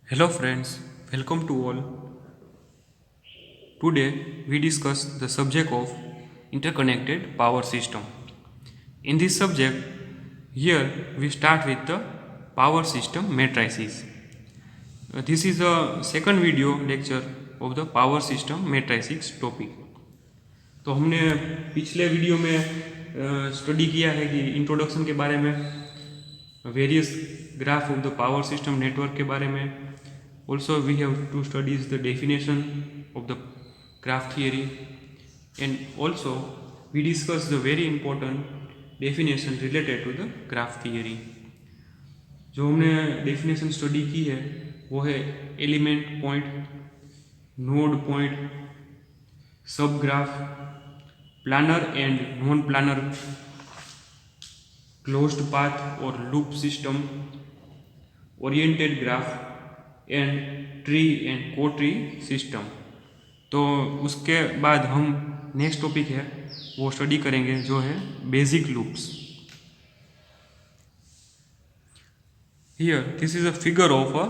Hello friends, welcome to all. Today we discuss the subject of interconnected power system. In this subject, here we start with the power system matrices. This is the second video lecture of the power system matrices topic. तो हमने पिछले video में study किया है कि introduction के बारे में, various graph of the power system network के बारे में. Also we have to study the definition of the graph theory, and also we discuss the very important definition related to the graph theory. जो हमने definition study की है वो है element point, node point, sub graph, planar and non planar, closed path और loop system, oriented graph and tree and co tree system. तो उसके बाद हम नेक्स्ट टॉपिक है वो स्टडी करेंगे जो है basic loops. Here this is a figure of a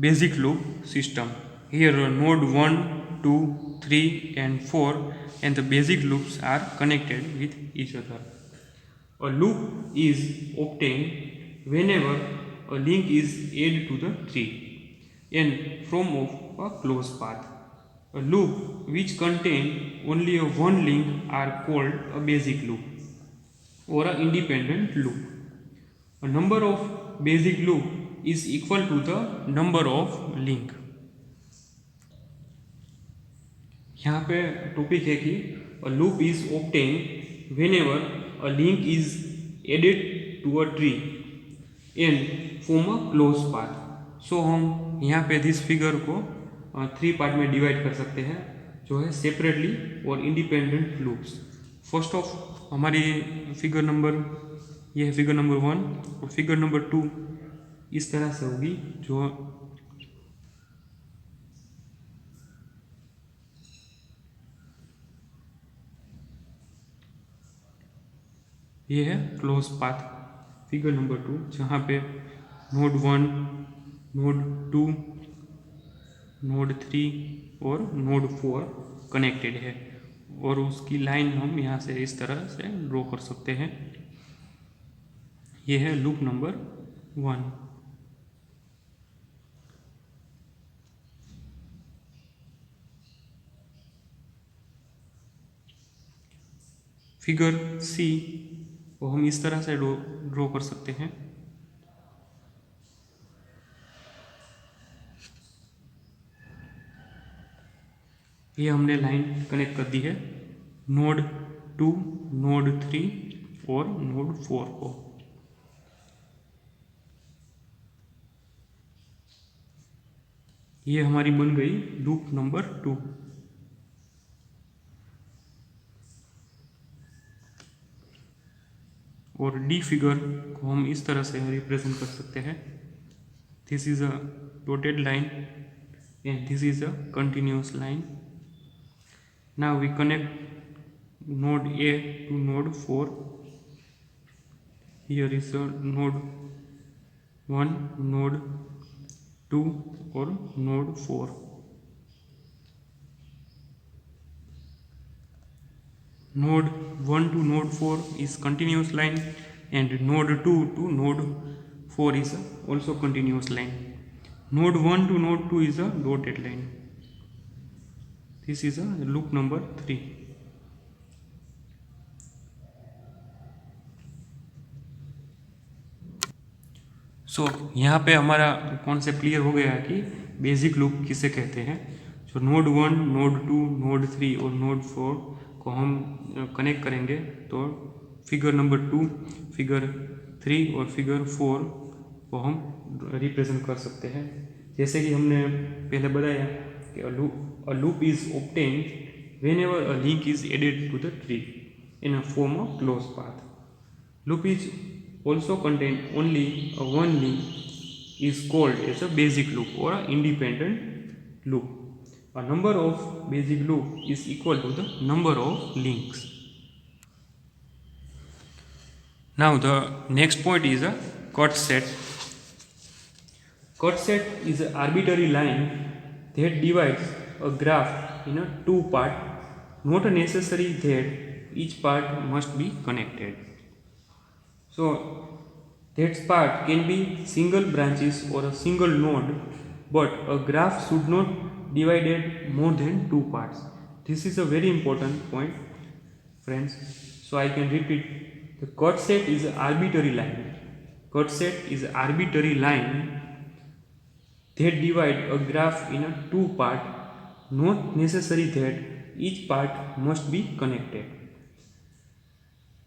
basic loop system. Here node 1, 2, 3 and 4 and the basic loops are connected with each other. A loop is obtained whenever a link is added to the tree and from of a closed path. A loop which contain only a one link are called a basic loop or an independent loop. A number of basic loop is equal to the number of link. यहाँ पे topic है कि a loop is obtained whenever a link is added to a tree and form a closed path. सो हम यहाँ पे this figure को 3 part में divide कर सकते हैं जो है सेपरेटली और इंडिपेंडेंट लूप्स. फर्स्ट ऑफ हमारी फिगर नंबर ये है फिगर नंबर 1 और फिगर नंबर 2 इस तरह से होगी. जो ये है क्लोज पाथ फिगर नंबर 2 जहाँ पे नोड 1, नोड 2, नोड 3 और नोड 4 कनेक्टेड है और उसकी लाइन हम यहाँ से इस तरह से ड्रॉ कर सकते हैं. ये है लूप नंबर 1. फिगर सी को हम इस तरह से ड्रॉ कर सकते हैं. ये हमने लाइन कनेक्ट कर दी है नोड 2, नोड 3 और नोड 4 को. ये हमारी बन गई लूप नंबर 2. और डी फिगर को हम इस तरह से रिप्रेजेंट कर सकते हैं. This is a dotted line and this is a continuous line. Now we connect node A to node 4. Here is a node 1, node 2 or node 4. Node 1 to node 4 is continuous line and node 2 to node 4 is also continuous line. Node 1 to node 2 is a dotted line. This is a loop number 3. सो यहाँ पे हमारा concept clear हो गया कि basic loop किसे कहते हैं. जो नोड 1, नोड 2, नोड 3 और नोड 4 को हम कनेक्ट करेंगे तो फिगर नंबर 2, फिगर 3 और फिगर 4 को हम रिप्रेजेंट कर सकते हैं. जैसे कि हमने पहले बताया कि a loop is obtained whenever a link is added to the tree in a form of closed path. Loop is also contain only a one link is called as a basic loop or an independent loop. A number of basic loop is equal to the number of links. Now the next point is a cut set. Cut set is an arbitrary line that divides a graph in a two part, not necessary that each part must be connected. So that part can be single branches or a single node, but a graph should not divided more than two parts. This is a very important point, friends. So I can repeat: the cut set is an arbitrary line. Cut set is an arbitrary line that divide a graph in a two part, not necessary that each part must be connected.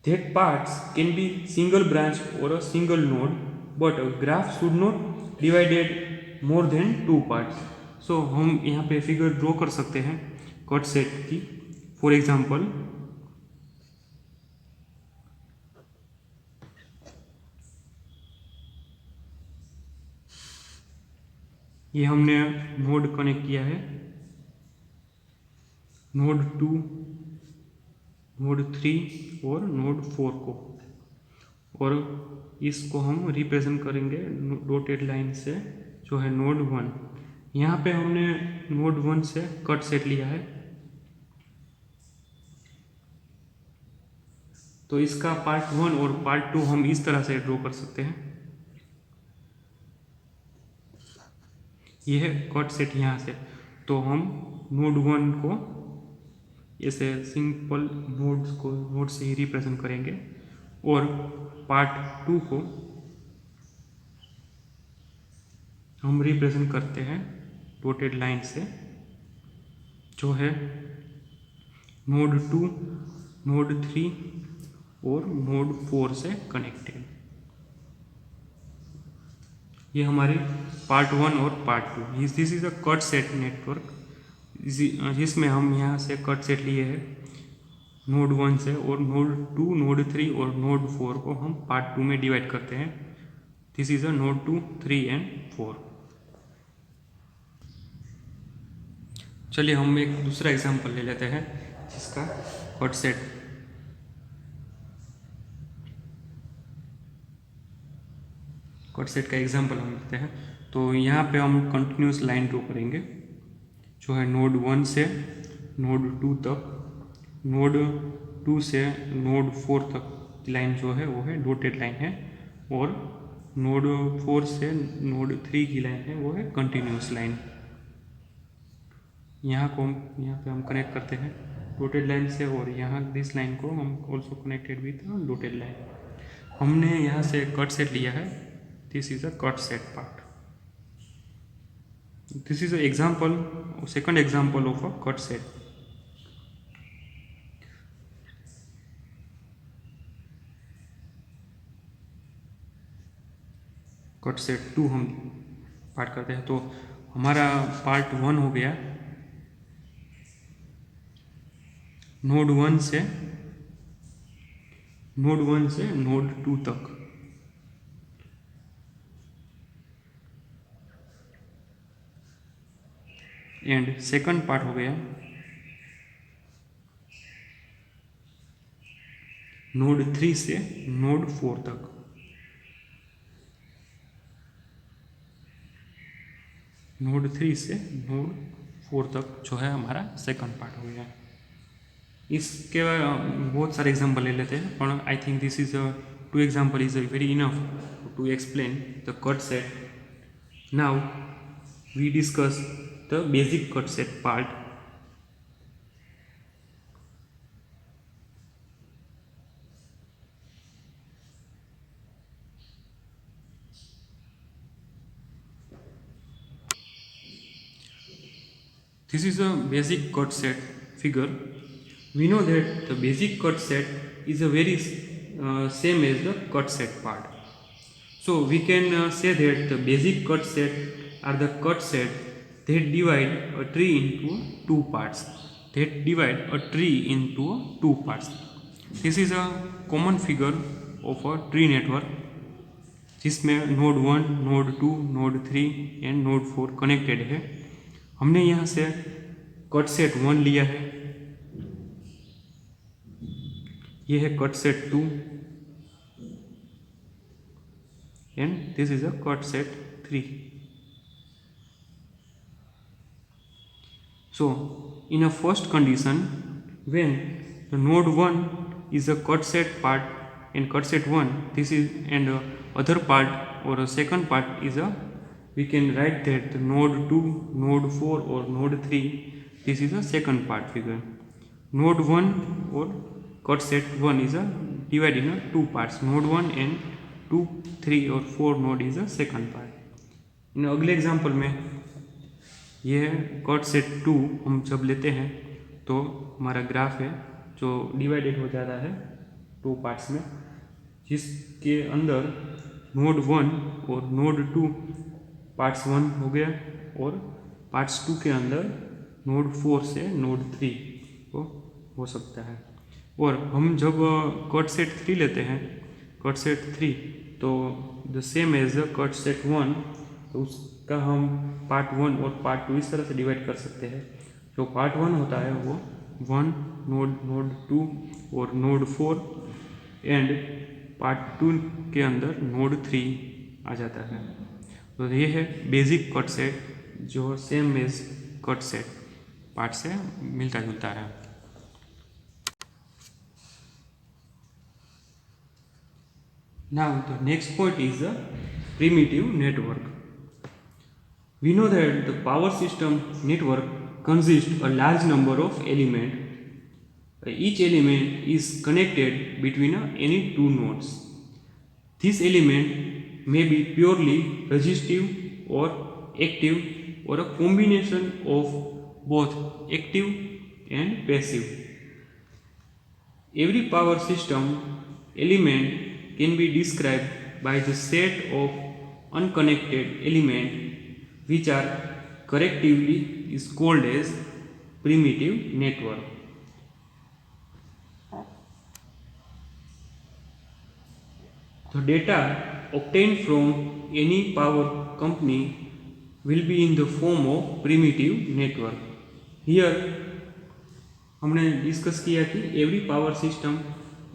That parts can be single branch or a single node, but a graph should not divided more than two parts. So हम यहाँ पे figure draw कर सकते हैं cut set की. For example ये हमने node connect किया है, नोड 2, नोड 3 और नोड 4 को, और इसको हम रिप्रेजेंट करेंगे डॉटेड लाइन से, जो है नोड 1. यहाँ पे हमने नोड 1 से कट सेट लिया है, तो इसका पार्ट 1 और पार्ट 2 हम इस तरह से ड्रॉ कर सकते हैं. यह है कट सेट यहाँ से, तो हम नोड 1 को ऐसे सिंपल नोड से ही रिप्रेजेंट करेंगे, और पार्ट 2 को हम रिप्रेजेंट करते हैं डॉटेड लाइन से, जो है नोड 2, नोड 3 और नोड 4 से कनेक्टेड. ये हमारे पार्ट 1 और part 2. This is a cut set network, जिसमें हम यहाँ से कट सेट लिए हैं नोड 1 से, और नोड 2, नोड 3 और नोड 4 को हम पार्ट 2 में डिवाइड करते हैं. This is a node 2, 3 and 4. चलिए हम एक दूसरा एग्जांपल ले लेते हैं जिसका कट सेट. कट सेट का एग्जांपल हम लेते हैं. तो यहाँ पे हम कंटिन्यूस लाइन ड्रॉ करेंगे, जो है नोड 1 से नोड 2 तक, नोड 2 से नोड 4 तक की लाइन जो है वो है डॉटेड लाइन है, और नोड 4 से नोड 3 की लाइन है वो है कंटिन्यूस लाइन. यहाँ पे हम कनेक्ट करते हैं डॉटेड लाइन से, और यहाँ दिस लाइन को हम also connected with dotted line. हमने यहाँ से कट सेट लिया है. This is a cut set part. This is an example, second example of a cut set. Cut set 2 हम पार्ट करते हैं, तो हमारा पार्ट 1 हो गया नोड 1 से नोड 2 तक, एंड सेकंड पार्ट हो गया नोड 3 से नोड 4 तक. नोड 3 से नोड 4 तक जो है हमारा सेकंड पार्ट हो गया. इसके बहुत सारे एग्जांपल ले लेते हैं, पर I think this is 2 example is very enough to explain the cut set. Now we discuss the basic cut set part. This is a basic cut set figure. We know that the basic cut set is a very same as the cut set part. So we can say that the basic cut set are the cut set that divide a tree into two parts. This is a common figure of a tree network, जिसमें node 1, node 2, node 3 and node 4 connected है. हमने यहाँ से cut set 1 लिया है, ये है cut set 2, and this is a cut set 3. So in a first condition, when the node 1 is a cut set part and cut set 1, this is, and other part or a second part is a, we can write that the node 2, node 4 or node 3, this is a second part figure. Node 1 or cut set 1 is a divided in two parts, node 1 and 2, 3 और 4 node is a second part. इन अगले example में यह cut set 2 हम जब लेते हैं तो हमारा ग्राफ है जो डिवाइडेड हो जाता है टू पार्ट्स में, जिसके अंदर नोड 1 और नोड 2 पार्ट्स 1 हो गया और पार्ट्स 2 के अंदर नोड 4 से नोड 3 को हो सकता है। और हम जब कट सेट 3 लेते हैं, कट सेट 3 तो the same as cut set 1, तो उसका हम पार्ट 1 और पार्ट 2 इस तरह से डिवाइड कर सकते हैं। जो पार्ट 1 होता है वो 1 नोड 2 और नोड 4 एंड पार्ट 2 के अंदर नोड 3 आ जाता है। तो ये है बेसिक कट सेट जो same as cut set part से मिलता जुलता है। Now the next point is the primitive network. We know that the power system network consists a large number of elements. Each element is connected between any two nodes. This element may be purely resistive or active or a combination of both active and passive. Every power system element can be described by the set of unconnected elements which are collectively is called as primitive network. The data obtained from any power company will be in the form of primitive network. Here हमने discuss किया कि every power system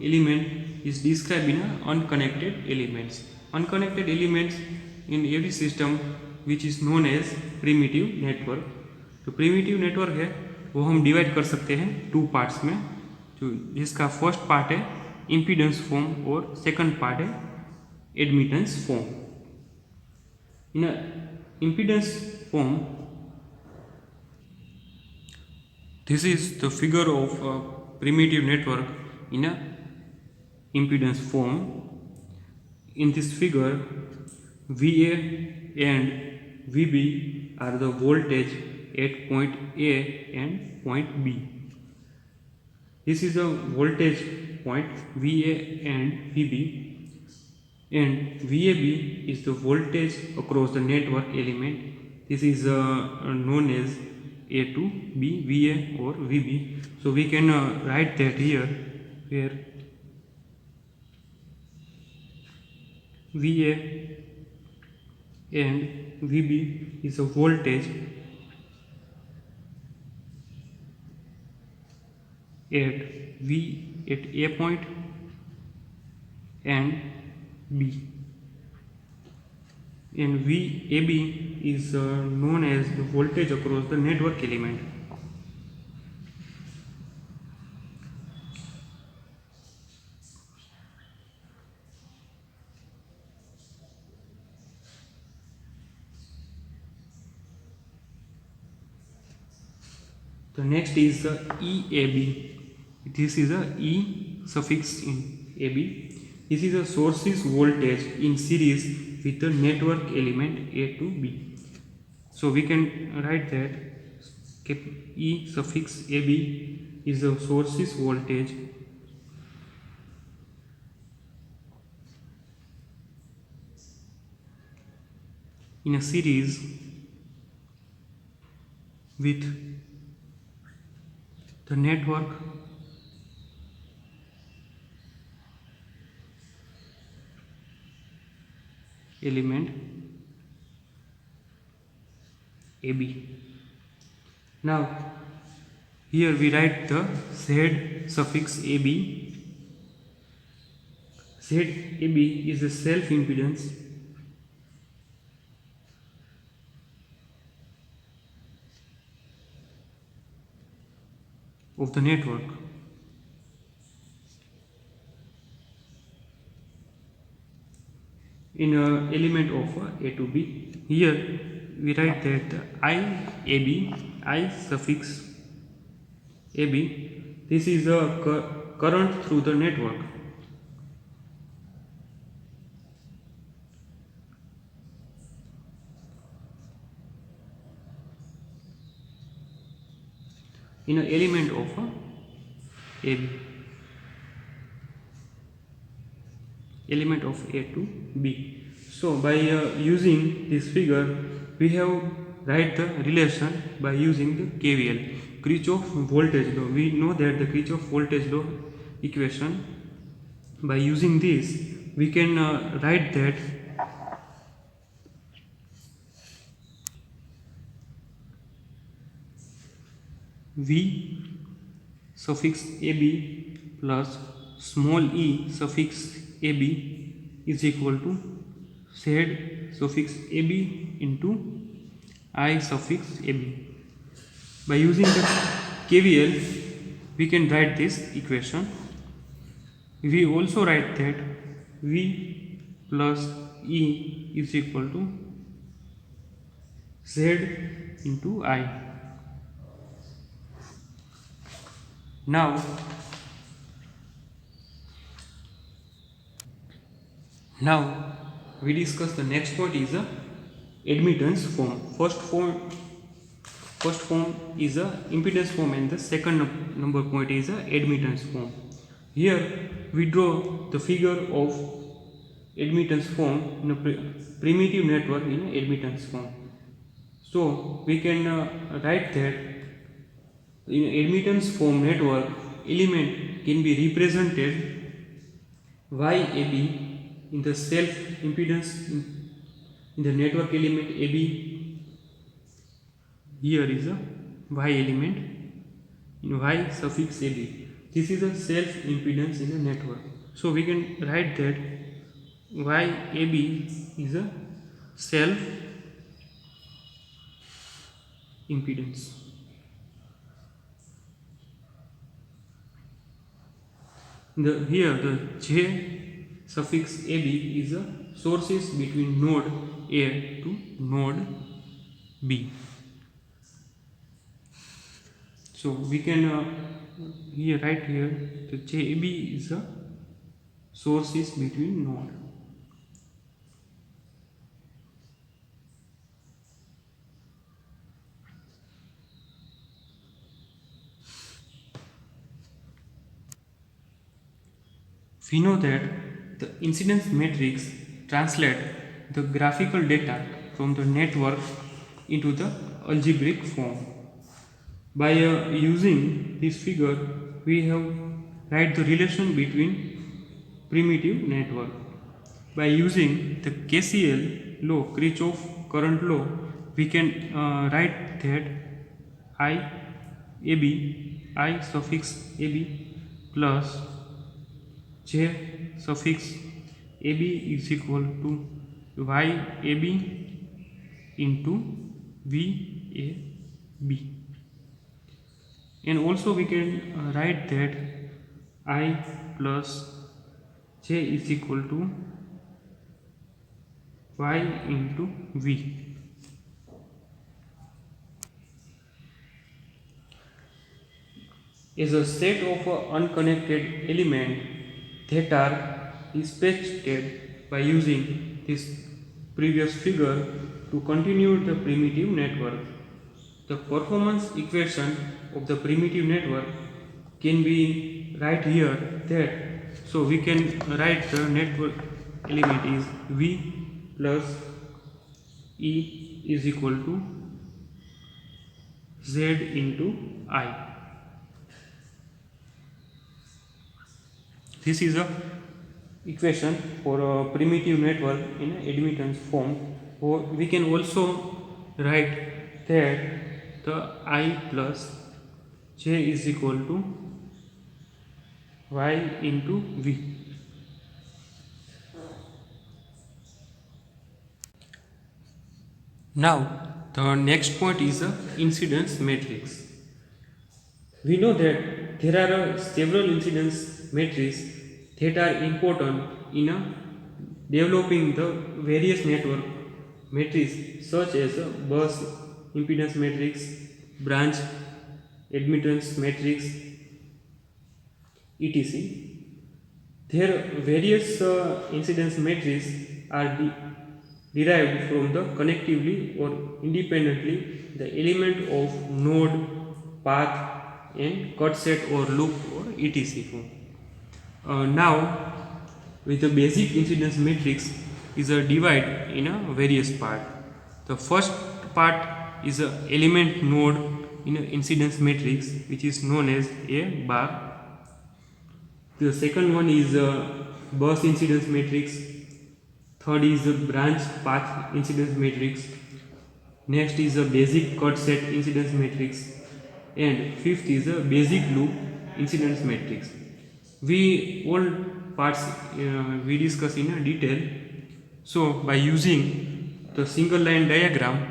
element is described in unconnected elements. Unconnected elements in every system which is known as primitive network. जो primitive network है वो हम divide कर सकते हैं टू पार्ट्स में, जो जिसका फर्स्ट पार्ट है इम्पीडेंस फॉर्म और सेकंड पार्ट है admittance form. In impedance form, this is the figure of a primitive network in a impedance form. In this figure, VA and VB are the voltage at point A and point B. This is a voltage point VA and VB, and VAB is the voltage across the network element. This is known as A to B, VA or VB. So we can write that here, where VA and VB is a voltage at A point and B, and VAB is known as the voltage across the network element. The next is the EAB. This is a E suffix in AB. This is a sources voltage in series with the network element A to B. So we can write that E suffix AB is a sources voltage in a series with the network element AB. Now here we write the Z suffix AB. ZAB is the self impedance of the network. In a element of A to B, here we write that the I suffix AB, this is a current through the network. In an element of AB, element of A to B. So by using this figure, we have write the relation by using the KVL, Kirchhoff voltage law. We know that the Kirchhoff voltage law equation. By using this, we can write that V suffix AB plus small e suffix AB is equal to Z suffix AB into I suffix AB. By using the KVL, we can write this equation. We also write that V plus E is equal to Z into I. Now we discuss the next point is a admittance form. First form is a impedance form and the second number point is a admittance form. Here we draw the figure of admittance form in a primitive network in admittance form. So we can write that in admittance form network, element can be represented YAB in the self impedance in the network element AB. Here is a Y element in Y suffix AB. This is a self impedance in the network. So we can write that YAB is a self impedance. Here the J suffix AB is a sources between node A to node B. So we can here write here the JB is a sources between node. We know that the incidence matrix translate the graphical data from the network into the algebraic form. By using this figure, we have write the relation between primitive network. By using the KCL law, Kirchhoff current law, we can write that I suffix AB plus J suffix AB is equal to YAB into VAB. And also we can write that I plus J is equal to Y into V. Is a set of unconnected elements that are dispatched by using this previous figure to continue the primitive network. The performance equation of the primitive network can be right here that so we can write the network element is V plus E is equal to Z into I. This is a equation for a primitive network in admittance form, or we can also write that the I plus J is equal to Y into V. Now the next point is the incidence matrix. We know that there are several incidence metrics that are important in developing the various network metrics such as bus impedance matrix, branch admittance matrix, etc. Their various incidence matrices are derived from the connectively or independently the element of node, path, and cut set or loop or etc. Now, with the basic incidence matrix is a divide in a various part. The first part is a element node in a incidence matrix, which is known as a bar. The second one is a bus incidence matrix. Third is a branch path incidence matrix. Next is a basic cut set incidence matrix. And fifth is a basic loop incidence matrix. We all parts we discuss in a detail. So by using the single line diagram,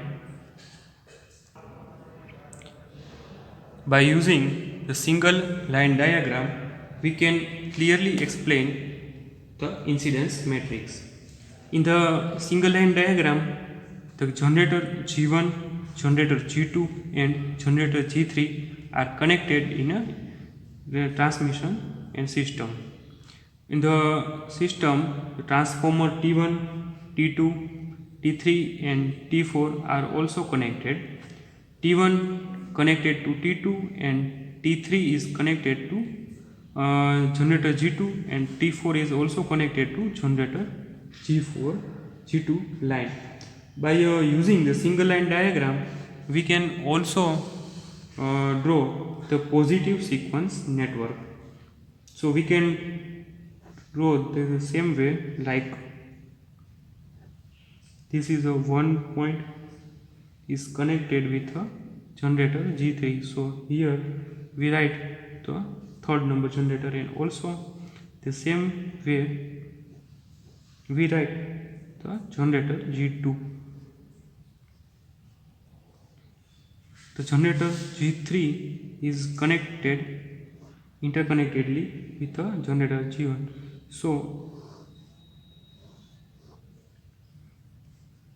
we can clearly explain the incidence matrix. In the single line diagram, the generator G1, generator G2 and generator G3 are connected in a transmission and system. In the system, the transformer T1, T2, T3 and T4 are also connected. T1 connected to T2 and T3 is connected to generator G2 and T4 is also connected to generator G4, G2 line. By using the single line diagram, we can also draw the positive sequence network. So we can draw the same way, like this is a one point is connected with a generator G3. So here we write the third number generator, and also the same way we write the generator G2. The generator G3 is interconnectedly with the generator G1. So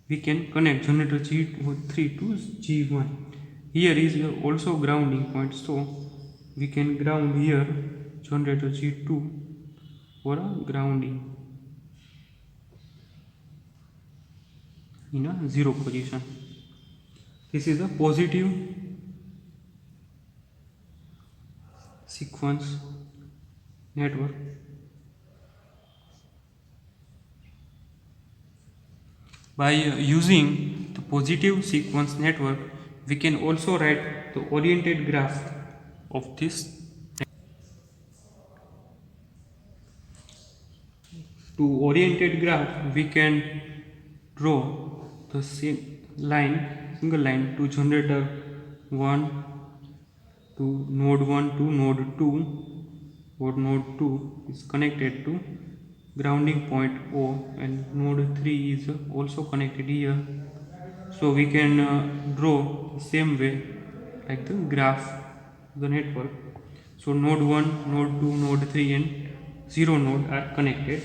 we can connect generator G3 to G1. Here is also grounding point, so we can ground here generator G2 for a grounding in a 0 position. This is a positive sequence network. By using the positive sequence network, we can also write the oriented graph of this. To oriented graph, we can draw the same line, single line to generator 1 to node 1 to node 2, or node 2 is connected to grounding point O, and node 3 is also connected here. So we can draw the same way like the graph of the network. So node 1, node 2, node 3 and 0 node are connected.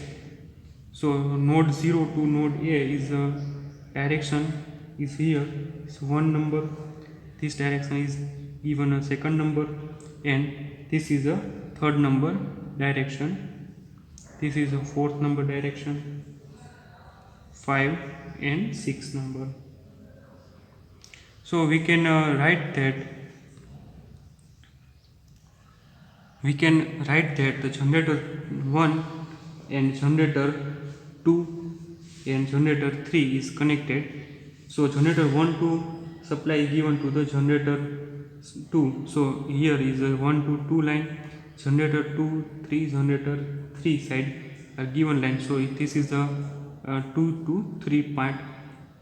So node 0 to node A is direction is here. So one number, this direction is given a second number, and this is a third number direction. This is a fourth number direction, 5 and 6 number. So we can write that the generator 1 and generator 2 and generator 3 is connected. So generator 1 to supply is given to the generator 2. So here is a 1 to 2 line, generator 2, 3, generator 3 side are given line. So this is the 2 to 3 part,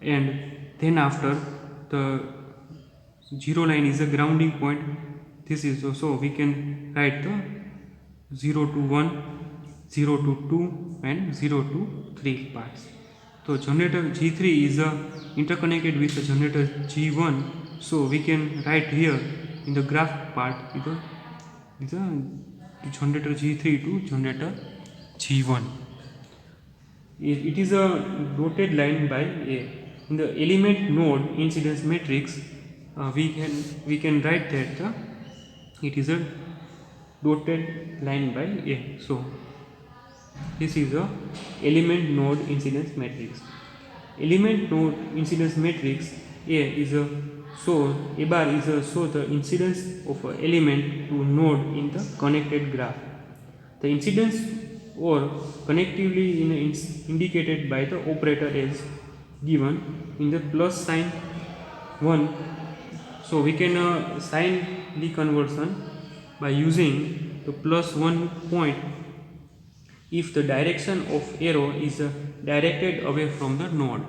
and then after the 0 line is a grounding point. This is so we can write the 0 to 1, 0 to 2 and 0 to 3 parts. So generator G3 is interconnected with the generator G1. So we can write here in the graph part is a generator G3 to generator G1. It is a dotted line by A. In the element node incidence matrix, we can write that it is a dotted line by A. So this is a element node incidence matrix. Element node incidence matrix A is a A bar is a the incidence of an element to node in the connected graph. The incidence or connectively indicated by the operator as given in the plus sign 1. So we can sign the conversion by using the plus 1 point if the direction of arrow is directed away from the node.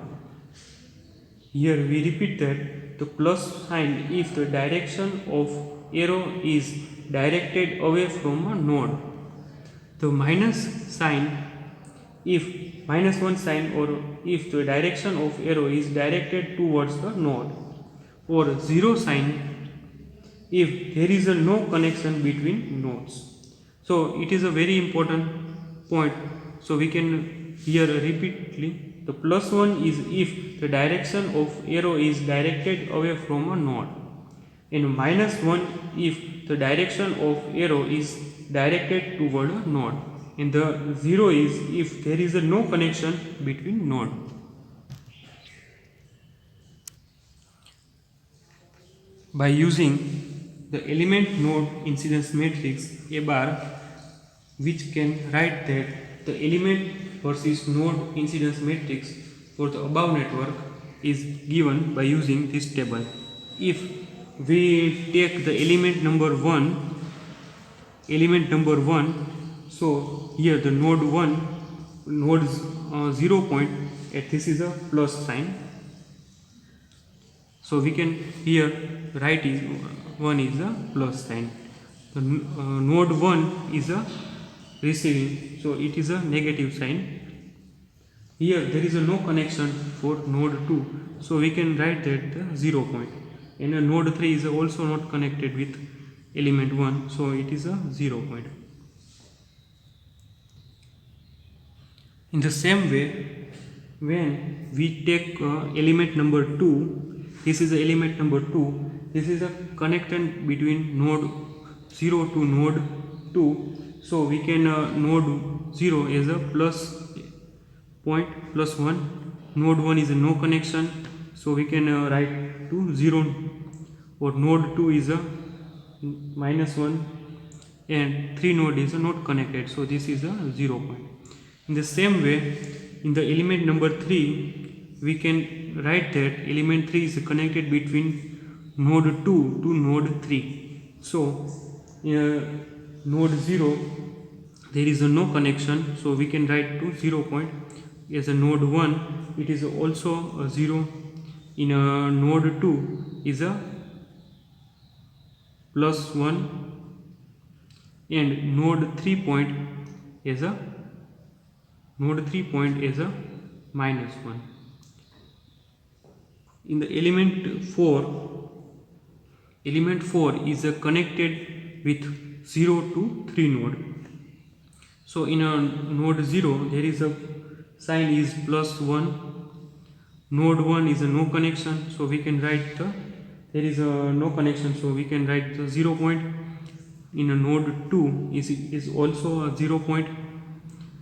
Here we repeat that the plus sign if the direction of arrow is directed away from a node. The minus sign if minus 1 sign or if the direction of arrow is directed towards the node, or 0 sign if there is no connection between nodes. So it is a very important point. So we can here repeatedly the plus 1 is if the direction of arrow is directed away from a node, and minus 1 if the direction of arrow is directed toward a node, and the 0 is if there is no connection between node. By using the element node incidence matrix A bar, which can write that the element versus node incidence matrix for the above network is given by using this table. If we take the element number 1, so here the node 0 point, this is a plus sign. So we can here write is 1 is a plus sign. The node 1 is a receiving, so it is a negative sign. Here there is no connection for node 2, so we can write that the 0 point. And a node 3 is also not connected with element 1, so it is a 0 point. In the same way, when we take element number 2, this is the element number 2, this is a connection between node 0 to node 2, so we can node 0 is a plus point plus 1, node 1 is a no connection, so we can write to 0, or node 2 is a minus 1, and 3 node is not connected, so this is a 0 point. In the same way, in the element number 3, we can write that element 3 is connected between node 2 to node 3. So node 0 there is no connection, so we can write to 0 point. As a node 1, it is also a 0. In a node 2 is a plus 1, and node 3 point is a minus 1. In the element 4 is connected with 0 to 3 node. So in a node 0 there is a sign is plus 1, node 1 is a no connection, so we can write there is a no connection, so we can write the 0 point. In a node 2 is also a 0 point.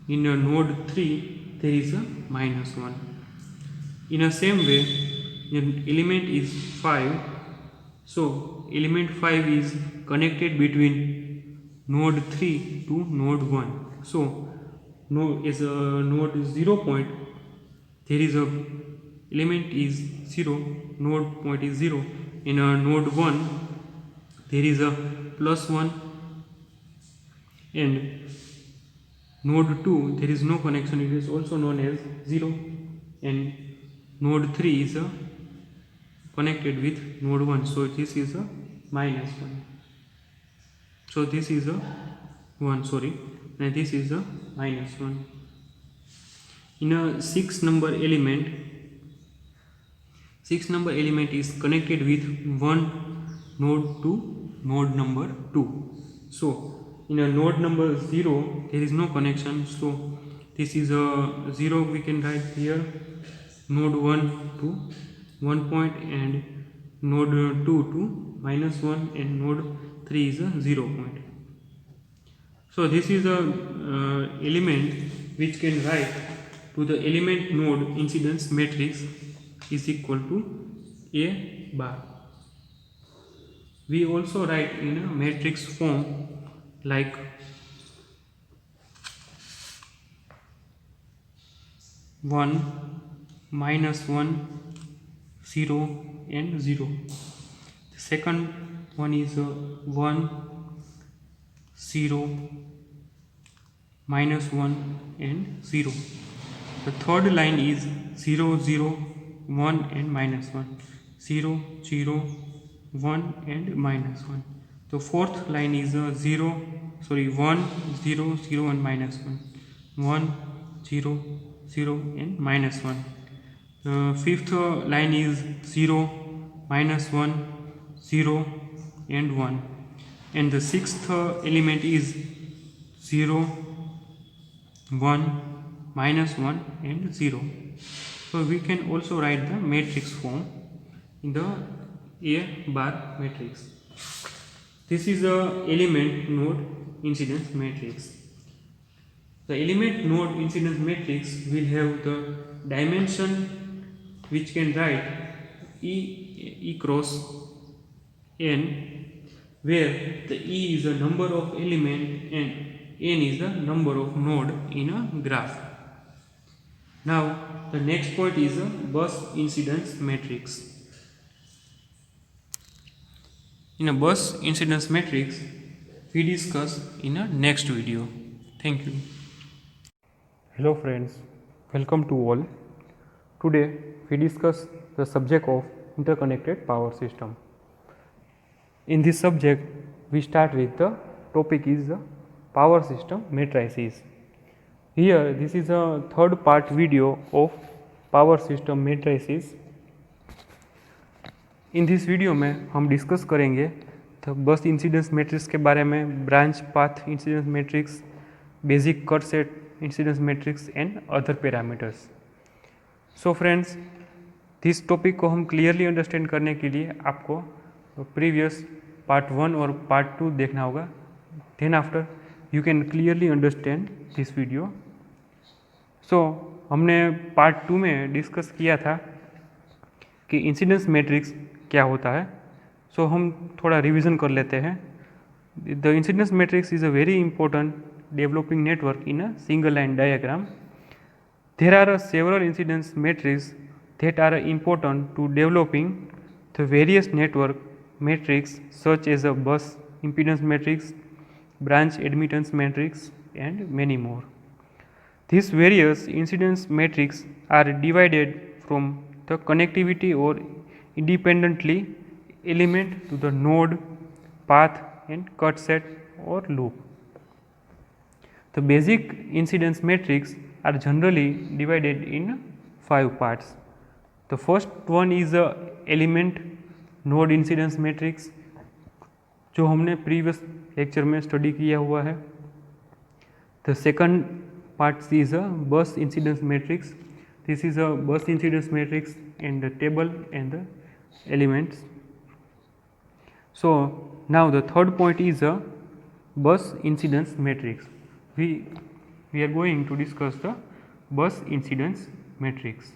In a node 3 there is a minus 1. In the same way, element is 5, so element 5 is connected between node 3 to node 1. So as a node 0 point, there is a element is 0, node point is 0. In a node 1 there is a plus 1, and node 2 there is no connection, it is also known as 0, and node 3 is connected with node 1, so this is a minus 1. So this is a 1, and this is a minus 1. In a 6 number element is connected with one node to node number 2. So in a node number 0 there is no connection, so this is a 0 we can write here, node 1 to 1 point and node 2 to -1 and node 3 is a 0 point. So this is a element which can write to the element node incidence matrix is equal to A bar. We also write in a matrix form like -1, -1, 0 and 0. The second one is 1, 0, -1 and 0. The third line is 0, 0, 1 and -1, 0, 0, 1 and -1. The fourth line is 1, 0, 0 and -1, 1, 0, 0 and -1. The fifth line is 0, -1, 0 and 1. And the sixth element is 0, 1, -1 and 0. So we can also write the matrix form in the A bar matrix. This is the element node incidence matrix. The element node incidence matrix will have the dimension which can write E cross n, where the E is the number of element and n is the number of node in a graph. Now the next point is a bus incidence matrix. In a bus incidence matrix we discuss in a next video. Thank you. Hello friends, welcome to all. Today we discuss the subject of interconnected power system. In this subject we start with the topic is the power system matrices. Here this is a third part video of power system matrices. In this video में हम discuss करेंगे तो बस incidence matrix के बारे में, branch path incidence matrix, basic cut set incidence matrix and other parameters. So friends, this topic को हम क्लियरली अंडरस्टैंड करने के लिए आपको प्रीवियस पार्ट 1 और पार्ट 2 देखना होगा. Then after you can clearly understand this video. So हमने पार्ट 2 में डिस्कस किया था कि इंसिडेंस मैट्रिक्स क्या होता है. सो हम थोड़ा रिवीजन कर लेते हैं. The incidence matrix is a very important developing network in a single line diagram. There are several incidence matrix that are important to developing the various network matrix such as a bus impedance matrix, branch admittance matrix and many more. These various incidence matrix are divided from the connectivity or independently element to the node, path and cut set or loop. The basic incidence matrix are generally divided in 5 parts. The first one is the element node incidence matrix जो हमने previous lecture में study किया हुआ है. The second part is a bus incidence matrix. This is a bus incidence matrix and the table and the elements. So now the third point is a bus incidence matrix. We are going to discuss the bus incidence matrix.